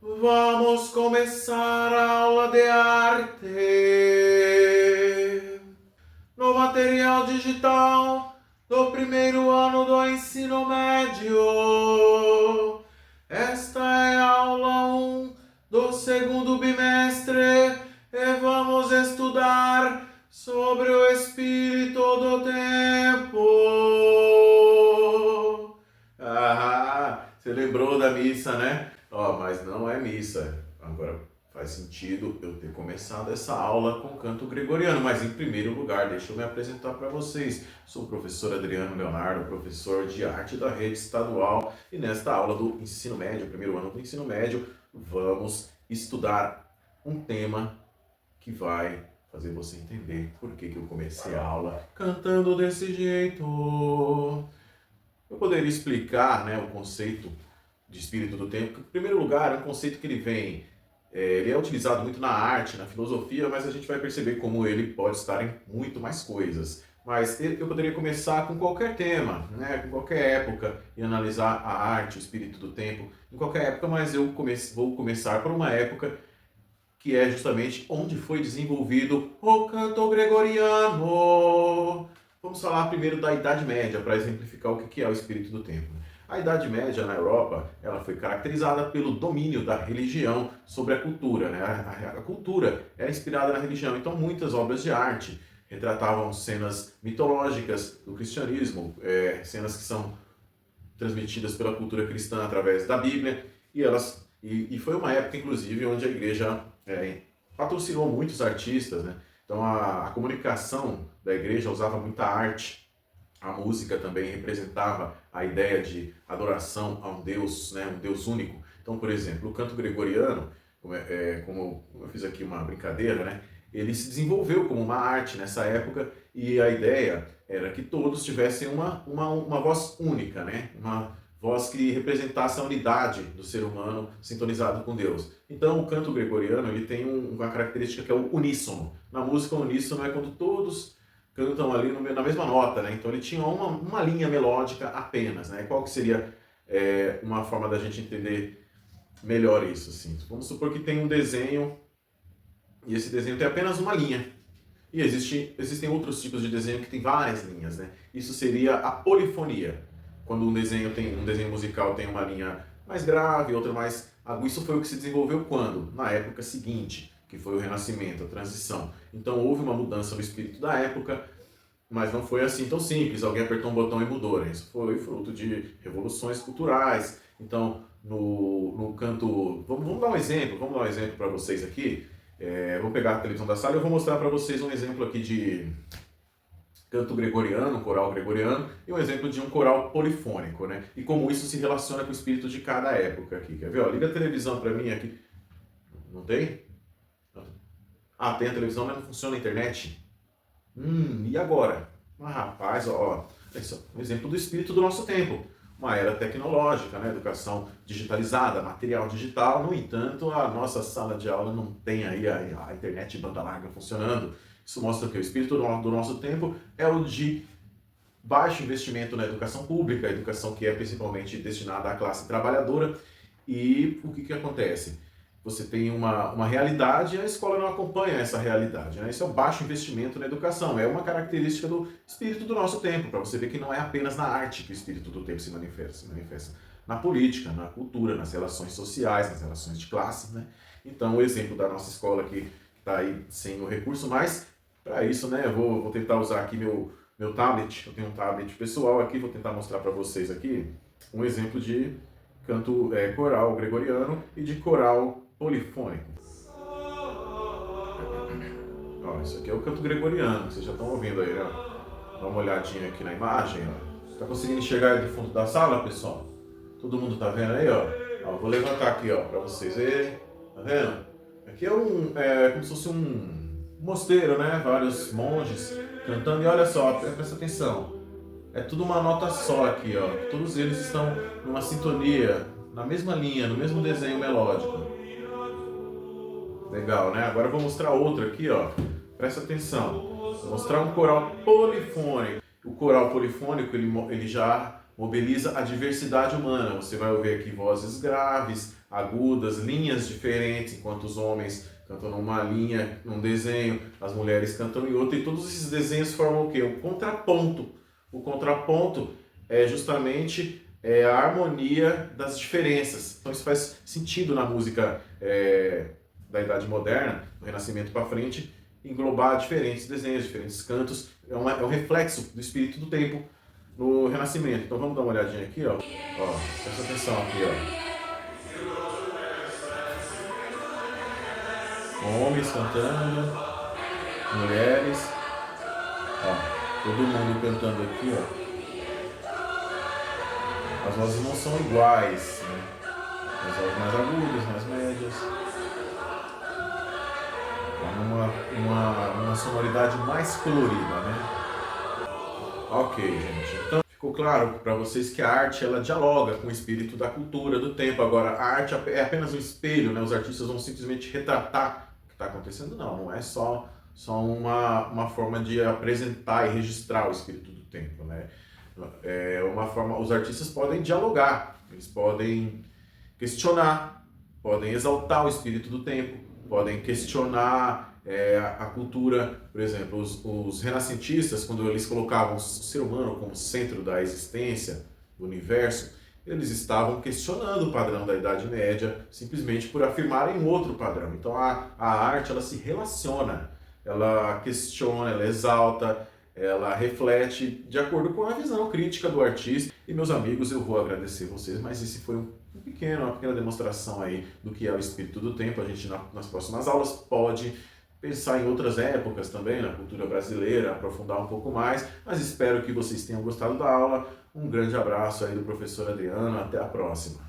Vamos começar a aula de arte no material digital do primeiro ano do ensino médio. Esta é a aula 1 do segundo bimestre e vamos estudar sobre o espírito do tempo. Ah, você lembrou da missa, né? Mas não é missa. Agora faz sentido eu ter começado essa aula com canto gregoriano, mas em primeiro lugar, deixa eu me apresentar para vocês. Sou o professor Adriano Leonardo, professor de arte da rede estadual, e nesta aula do ensino médio, primeiro ano do ensino médio, vamos estudar um tema que vai fazer você entender por que eu comecei a aula cantando desse jeito. Eu poderia explicar, né, o conceito de espírito do tempo. Em primeiro lugar, é um conceito que ele é utilizado muito na arte, na filosofia, mas a gente vai perceber como ele pode estar em muito mais coisas. Mas eu poderia começar com qualquer tema, né, com qualquer época, e analisar a arte, o espírito do tempo, em qualquer época, mas eu vou começar por uma época que é justamente onde foi desenvolvido o canto gregoriano. Vamos falar primeiro da Idade Média, para exemplificar o que é o espírito do tempo. A Idade Média na Europa, ela foi caracterizada pelo domínio da religião sobre a cultura, né? A cultura era inspirada na religião, então muitas obras de arte retratavam cenas mitológicas do cristianismo, cenas que são transmitidas pela cultura cristã através da Bíblia, e foi uma época, inclusive, onde a igreja patrocinou muitos artistas, né? Então a comunicação da igreja usava muita arte. A música também representava a ideia de adoração a um Deus, né, um Deus único. Então, por exemplo, o canto gregoriano, como eu fiz aqui uma brincadeira, né, ele se desenvolveu como uma arte nessa época, e a ideia era que todos tivessem uma voz única, né, uma voz que representasse a unidade do ser humano sintonizado com Deus. Então, o canto gregoriano ele tem uma característica que é o uníssono. Na música, o uníssono é quando todos cantam ali na mesma nota, né? Então ele tinha uma linha melódica apenas, né? Qual que seria uma forma da gente entender melhor isso, assim? Vamos supor que tem um desenho e esse desenho tem apenas uma linha. E existem outros tipos de desenho que tem várias linhas, né? Isso seria a polifonia. Quando um desenho musical tem uma linha mais grave, outra mais aguda. Isso foi o que se desenvolveu quando? Na época seguinte, que foi o Renascimento, a transição. Então houve uma mudança no espírito da época, mas não foi assim tão simples, alguém apertou um botão e mudou, né? Isso foi fruto de revoluções culturais. Então, no canto... Vamos dar um exemplo para vocês aqui. Vou pegar a televisão da sala e eu vou mostrar para vocês um exemplo aqui de canto gregoriano, coral gregoriano, e um exemplo de um coral polifônico, né? E como isso se relaciona com o espírito de cada época aqui. Quer ver? Ó, liga a televisão para mim aqui. Não tem? Tem a televisão, mas não funciona a internet. E agora? Rapaz, esse é um exemplo do espírito do nosso tempo. Uma era tecnológica, né? Educação digitalizada, material digital. No entanto, a nossa sala de aula não tem aí a internet banda larga funcionando. Isso mostra que o espírito do nosso tempo é o de baixo investimento na educação pública, a educação que é principalmente destinada à classe trabalhadora. E o que acontece? Você tem uma realidade e a escola não acompanha essa realidade, né? Isso é o baixo investimento na educação, é uma característica do espírito do nosso tempo, para você ver que não é apenas na arte que o espírito do tempo se manifesta na política, na cultura, nas relações sociais, nas relações de classe, né? Então, o exemplo da nossa escola aqui está aí sem o recurso, mas para isso, né, eu vou tentar usar aqui meu tablet, eu tenho um tablet pessoal aqui, vou tentar mostrar para vocês aqui um exemplo de canto coral gregoriano e de coral polifônico. Isso aqui é o canto gregoriano, vocês já estão ouvindo aí, né? Dá uma olhadinha aqui na imagem, ó. Tá conseguindo enxergar aí do fundo da sala, pessoal? Todo mundo tá vendo aí, ó? Vou levantar aqui, ó, para vocês verem. Tá vendo? Aqui é como se fosse um mosteiro, né? Vários monges cantando, e olha só, presta atenção. É tudo uma nota só aqui, ó. Todos eles estão numa sintonia, na mesma linha, no mesmo desenho melódico. Legal, né? Agora eu vou mostrar outro aqui, ó. Presta atenção. Vou mostrar um coral polifônico. O coral polifônico, ele já mobiliza a diversidade humana. Você vai ouvir aqui vozes graves, agudas, linhas diferentes, enquanto os homens cantam numa linha, num desenho, as mulheres cantam em outra, e todos esses desenhos formam o quê? Um contraponto. O contraponto é justamente a harmonia das diferenças. Então isso faz sentido na música da Idade Moderna, do Renascimento para frente, englobar diferentes desenhos, diferentes cantos. É um reflexo do espírito do tempo no Renascimento. Então vamos dar uma olhadinha aqui, ó. Presta atenção aqui, ó. Homens cantando, mulheres, ó, todo mundo cantando aqui, ó. As vozes não são iguais, né? As vozes mais agudas, mais médias. Uma sonoridade mais colorida, né? Ok, gente. Então, ficou claro para vocês que a arte, ela dialoga com o espírito da cultura, do tempo. Agora, a arte é apenas um espelho, né? Os artistas vão simplesmente retratar o que está acontecendo. Não é só uma forma de apresentar e registrar o espírito do tempo, né? É uma forma, os artistas podem dialogar, eles podem questionar, podem exaltar o espírito do tempo, podem questionar a cultura. Por exemplo, os renascentistas, quando eles colocavam o ser humano como centro da existência, do universo, eles estavam questionando o padrão da Idade Média, simplesmente por afirmarem um outro padrão. Então a arte, ela se relaciona, ela questiona, ela exalta, ela reflete de acordo com a visão crítica do artista. E meus amigos, eu vou agradecer vocês, mas esse foi uma pequena demonstração aí do que é o espírito do tempo. A gente nas próximas aulas pode pensar em outras épocas também, na cultura brasileira, aprofundar um pouco mais, mas espero que vocês tenham gostado da aula. Um grande abraço aí do professor Adriano, até a próxima.